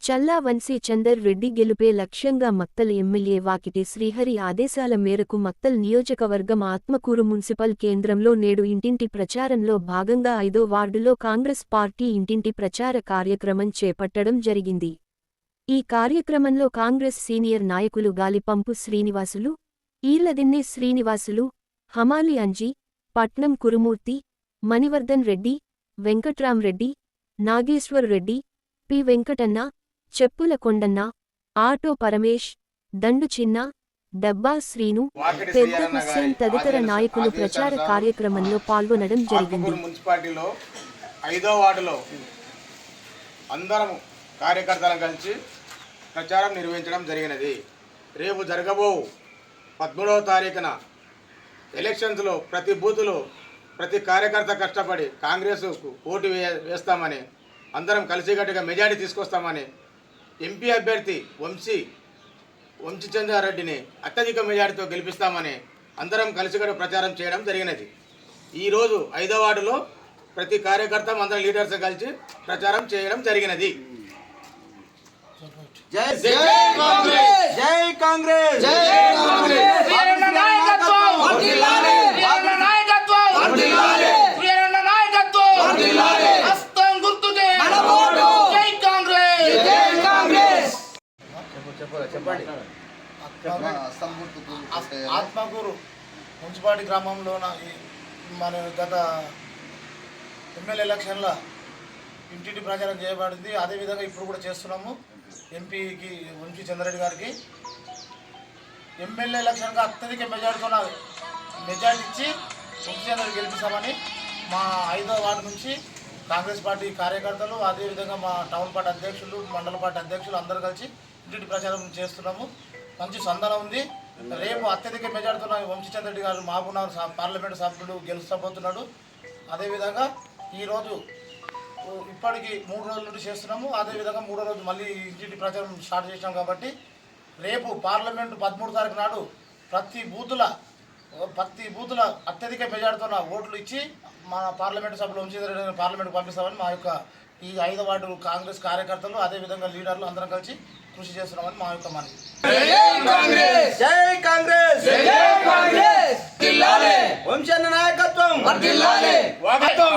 చల్లా వంశీ చందర్ రెడ్డి గెలుపే లక్ష్యంగా మక్తల్ ఎమ్మెల్యే వాకిటి శ్రీహరి ఆదేశాల మేరకు మక్తల్ నియోజకవర్గం ఆత్మకూరు మున్సిపల్ కేంద్రంలో నేడు ఇంటింటి ప్రచారంలో భాగంగా 5వ వార్డులో కాంగ్రెస్ పార్టీ ఇంటింటి ప్రచార కార్యక్రమం చేపట్టడం జరిగింది. ఈ కార్యక్రమంలో కాంగ్రెస్ సీనియర్ నాయకులు గాలిపంపు శ్రీనివాసులు, ఈర్లదిన్నె శ్రీనివాసులు, హమాలి అంజీ, పట్నం కురుమూర్తి, మణివర్ధన్ రెడ్డి, వెంకట్రాంరెడ్డి, నాగేశ్వర్ రెడ్డి, పి వెంకటన్న, చెప్పుల కొండన్న, ఆటో పరమేష్, దండు చిన్న, డబ్బా శ్రీను, పెద్ద హుస్సేన్ తదితర నాయకులు ప్రచార కార్యక్రమంలో పాల్గొనడం జరిగింది. మున్సిపాలిటీలో 5వ వార్డులో అందరం కార్యకర్తలను కలిసి ప్రచారం నిర్వహించడం జరిగినది. రేపు జరగబో 13వ తారీఖున ఎలక్షన్స్లో ప్రతి బూతులో ప్రతి కార్యకర్త కష్టపడి కాంగ్రెస్కు ఓటు వేస్తామని, అందరం కలిసికట్టుగా మెజారిటీ తీసుకొస్తామని, ఎంపీ అభ్యర్థి వంశీ చంద్రారెడ్డిని అత్యధిక మెజారిటీతో గెలిపిస్తామని అందరం కలిసికట్టు ప్రచారం చేయడం జరిగినది. ఈరోజు 5వ వార్డులో ప్రతి కార్యకర్త అందరం లీడర్స్ కలిసి ప్రచారం చేయడం జరిగినది. జై కాంగ్రెస్, జై కాంగ్రెస్, జై కాంగ్రెస్. ఆత్మకూరు మున్సిపాలిటీ గ్రామంలో మన గత ఎమ్మెల్యే ఎలక్షన్ల ఇంటింటి ప్రచారం చేయబడింది. అదేవిధంగా ఇప్పుడు కూడా చేస్తున్నాము. ఎంపీకి వంశీ చంద్రారెడ్డి గారికి ఎమ్మెల్యే ఎలక్షన్గా అత్యధిక మెజార్టీ ఇచ్చి వంశీ చంద్రారెడ్డి గెలిపిస్తామని మా 5వ వార్డు నుంచి కాంగ్రెస్ పార్టీ కార్యకర్తలు, అదేవిధంగా మా టౌన్ పార్టీ అధ్యక్షులు, మండల పార్టీ అధ్యక్షులు అందరూ కలిసి ఇంటింటి ప్రచారం చేస్తున్నాము. మంచి స్పందన ఉంది. రేపు అత్యధిక మెజార్టీతో వంశీ చంద్రారెడ్డి గారు మహబూబ్నగర్ పార్లమెంటు సభ్యుడు గెలుస్తబోతున్నాడు. అదేవిధంగా ఈరోజు ఇప్పటికి 3 రోజుల నుండి చేస్తున్నాము. అదేవిధంగా 3వ రోజు మళ్ళీ ఇంటింటి ప్రచారం స్టార్ట్ చేసినాం. కాబట్టి రేపు పార్లమెంటు 13వ తారీఖు నాడు ప్రతి బూతుల అత్యధిక మెజార్టీతో ఓట్లు ఇచ్చి మన పార్లమెంటు సభ్యులు వంశీ చంద్రారెడ్డి పార్లమెంట్కి పంపిస్తామని మా యొక్క ఈ 5వ వార్డు కాంగ్రెస్ కార్యకర్తలు, అదేవిధంగా లీడర్లు అందరం కలిసి కృషి చేస్తున్నామని మా యొక్క మనవి. జై కాంగ్రెస్, జై కాంగ్రెస్. వంశీ అన్న నాయకత్వం నాయకత్వం